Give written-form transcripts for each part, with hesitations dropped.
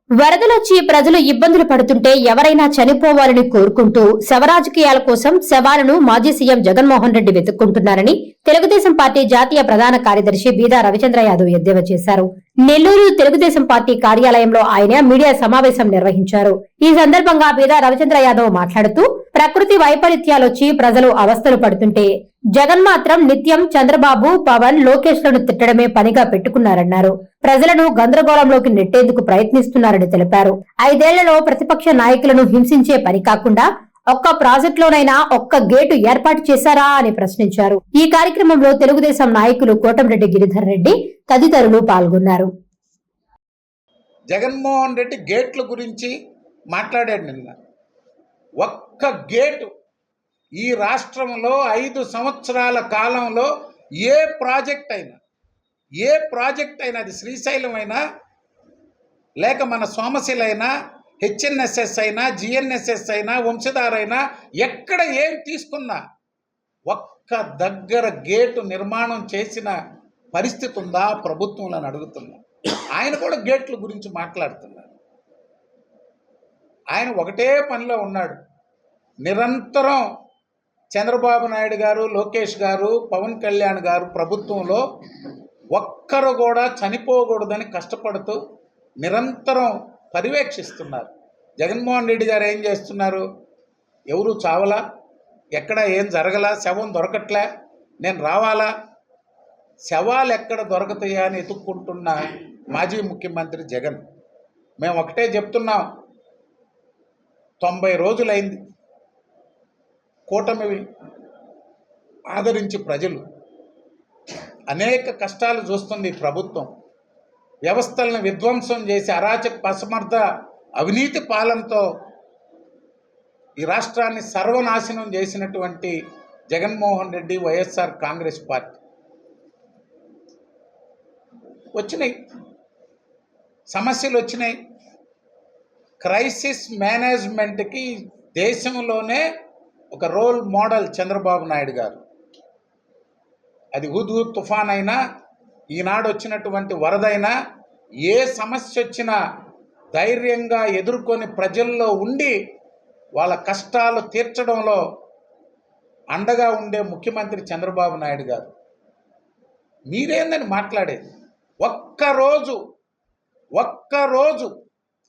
వరదలొచ్చి ప్రజలు ఇబ్బందులు పడుతుంటే ఎవరైనా చనిపోవాలని కోరుకుంటూ శవరాజకీయాల కోసం శవాలను మాజీ సీఎం జగన్మోహన్ రెడ్డి వెతుక్కుంటున్నారని తెలుగుదేశం పార్టీ జాతీయ ప్రధాన కార్యదర్శి బీదా రవిచంద్ర యాదవ్ ఎద్దేవా చేశారు. నెల్లూరు తెలుగుదేశం పార్టీ కార్యాలయంలో ఆయన మీడియా సమావేశం నిర్వహించారు. ఈ సందర్భంగా బీదా రవిచంద్ర యాదవ్ మాట్లాడుతూ ప్రకృతి వైపరీత్యాలొచ్చి ప్రజలు అవస్థలు పడుతుంటే జగన్ మాత్రం నిత్యం చంద్రబాబు, పవన్, లోకేష్ లను తిట్టడమే పనిగా పెట్టుకున్నారన్నారు. ప్రజలను గందరగోళంలోకి నెట్టేందుకు ప్రయత్నిస్తున్నారని తెలిపారు. 5 ఏళ్లలో ప్రతిపక్ష నాయకులను హింసించే పని కాకుండా ఒక్క ప్రాజెక్టులోనైనా ఒక్క గేటు ఏర్పాటు చేశారా అని ప్రశ్నించారు. ఈ కార్యక్రమంలో తెలుగుదేశం నాయకులు కోటంరెడ్డి గిరిధర్ రెడ్డి తదితరులు పాల్గొన్నారు. జగన్మోహన్ రెడ్డి గేట్ల గురించి మాట్లాడాడు నిన్న. ఒక్క గేటు ఈ రాష్ట్రంలో 5 సంవత్సరాల కాలంలో ఏ ప్రాజెక్ట్ అయినా అది శ్రీశైలం అయినా లేక మన సోమశిల అయినా, హెచ్ఎన్ఎస్ఎస్ అయినా, జిఎన్ఎస్ఎస్ అయినా, వంశధార అయినా, ఎక్కడ ఏం తీసుకున్నా ఒక్క దగ్గర గేటు నిర్మాణం చేసిన పరిస్థితి ఉందా ప్రభుత్వంలో అని అడుగుతున్నా. ఆయన కూడా గేట్ల గురించి మాట్లాడుతున్నారు. ఆయన ఒకటే పనిలో ఉన్నాడు. నిరంతరం చంద్రబాబు నాయుడు గారు, లోకేష్ గారు, పవన్ కళ్యాణ్ గారు ప్రభుత్వంలో ఒక్కరు కూడా చనిపోకూడదని కష్టపడుతూ నిరంతరం పర్యవేక్షిస్తున్నారు. జగన్మోహన్ రెడ్డి గారు ఏం చేస్తున్నారు? ఎవరు చావలా, ఎక్కడ ఏం జరగలా, శవం దొరకట్లే, నేను రావాలా, శవాలు ఎక్కడ దొరకతాయా అని ఎత్తుక్కుంటున్న మాజీ ముఖ్యమంత్రి జగన్. మేము ఒకటే చెప్తున్నాం, 90 రోజులైంది కూటమి ఆదరించి ప్రజలు అనేక కష్టాలు చూస్తుంది ప్రభుత్వం. వ్యవస్థలను విధ్వంసం చేసి అరాచక అసమర్థ అవినీతి పాలనతో ఈ రాష్ట్రాన్ని సర్వనాశనం చేసినటువంటి జగన్మోహన్ రెడ్డి, వైఎస్ఆర్ కాంగ్రెస్ పార్టీ వచ్చినాయి, సమస్యలు వచ్చినాయి. క్రైసిస్ మేనేజ్మెంట్కి దేశంలోనే ఒక రోల్ మోడల్ చంద్రబాబు నాయుడు గారు. అది హుద్హుద్ తుఫాన్ అయినా, ఈనాడు వచ్చినటువంటి వరదైనా, ఏ సమస్య వచ్చినా ధైర్యంగా ఎదుర్కొని ప్రజల్లో ఉండి వాళ్ళ కష్టాలు తీర్చడంలో అండగా ఉండే ముఖ్యమంత్రి చంద్రబాబు నాయుడు గారు. మీరేందని మాట్లాడేది? ఒక్కరోజు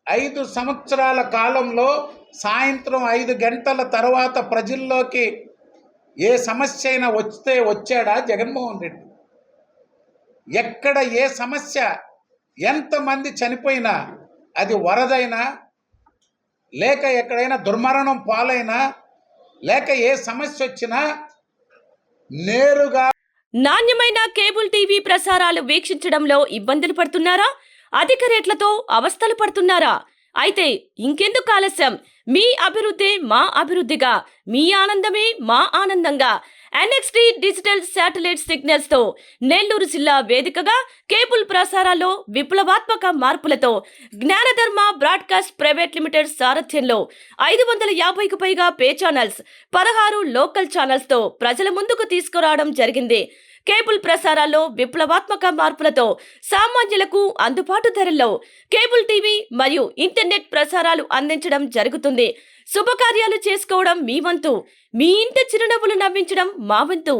5 సంవత్సరాల కాలంలో సాయంత్రం 5 గంటల తర్వాత ప్రజల్లోకి ఏ సమస్య అయినా వచ్చాడా జగన్మోహన్ రెడ్డి? ఎక్కడ ఏ సమస్య, ఎంతమంది చనిపోయినా, అది వరదైనా లేక ఎక్కడైనా దుర్మరణం పాలైనా లేక ఏ సమస్య వచ్చినా నేరుగా. నాణ్యమైన కేబుల్ టీవీ ప్రసారాలు వీక్షించడంలో ఇబ్బందులు పడుతున్నారా? అధిక రేట్లతో అవస్థలు పడుతున్నారా? అయితే ఇంకెందుకు ఆలస్యం? మీ అభివృద్ధి మా అభివృద్ధిగా, మీ ఆనందమే మా ఆనందంగా NXT డిజిటల్ శాటిలైట్ సిగ్నల్స్ తో నెల్లూరు జిల్లా వేదికగా కేబుల్ ప్రసారాల్లో విప్లవాత్మక మార్పులతో జ్ఞానధర్మ బ్రాడ్కాస్ట్ ప్రైవేట్ లిమిటెడ్ సారథ్యంలో 550కు పైగా పే ఛానల్స్, 16 లోకల్ ఛానల్స్ తో ప్రజల ముందుకు తీసుకురావడం జరిగింది. కేబుల్ ప్రసారాల్లో విప్లవాత్మక మార్పులతో సామాన్యులకు అందుబాటు ధరల్లో కేబుల్ టీవీ మరియు ఇంటర్నెట్ ప్రసారాలు అందించడం జరుగుతుంది. శుభకార్యాలు చేసుకోవడం మీ వంతు, మీ ఇంటి చిరునవ్వులు నవ్వించడం మా వంతు.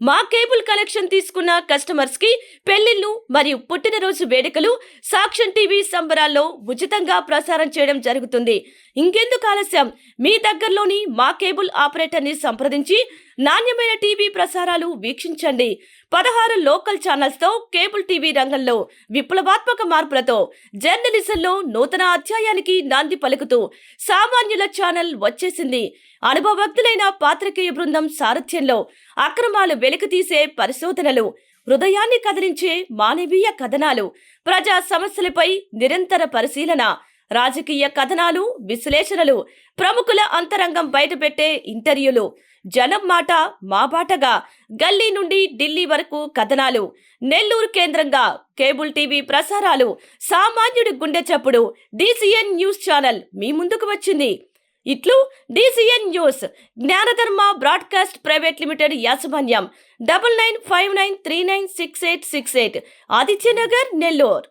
మా కేబుల్ కనెక్షన్ తీసుకున్న కస్టమర్స్ కి పెళ్లిళ్లు మరియు పుట్టినరోజు వేడుకలు సాక్ష్యం టీవీ సంబరాల్లో ఉచితంగా ప్రసారం చేయడం జరుగుతుంది. ఇంకెందుకు ఆలస్యం? మీ దగ్గరలోని మా కేబుల్ ఆపరేటర్ ని సంప్రదించి నాణ్యమైన టీవీ ప్రసారాలు వీక్షించండి. 16 లోకల్ ఛానల్స్ తో కేబుల్ టీవీ రంగంలో విప్లవాత్మక మార్పులతో జర్నలిజంలో నూతన అధ్యాయానికి నాంది పలుకుతూ సామాన్యుల ఛానల్ వచ్చేసింది. అనుభవజ్ఞులైన పాత్రికేయ బృందం సారథ్యంలో అక్రమాలు వెలికితీసే పరిశోధనలు, హృదయాన్ని కదిలించే మానవీయ కథనాలు, ప్రజా సమస్యలపై నిరంతర పరిశీలన, రాజకీయ కథనాలు, విశ్లేషణలు, ప్రముఖుల అంతరంగం బయటపెట్టే ఇంటర్వ్యూలు, జనం మాట మా బాటగా గల్లీ నుండి ఢిల్లీ వరకు కథనాలు, నెల్లూరు కేంద్రంగా కేబుల్ టీవీ ప్రసారాలు, సామాన్యుడి గుండె చప్పుడు DCN న్యూస్ ఛానల్ మీ ముందుకు వచ్చింది. ఇట్లు DCN news, జ్ఞానధర్మ broadcast private limited యాజమాన్యం, 9959396868, ఆదిత్యనగర్, నెల్లూరు.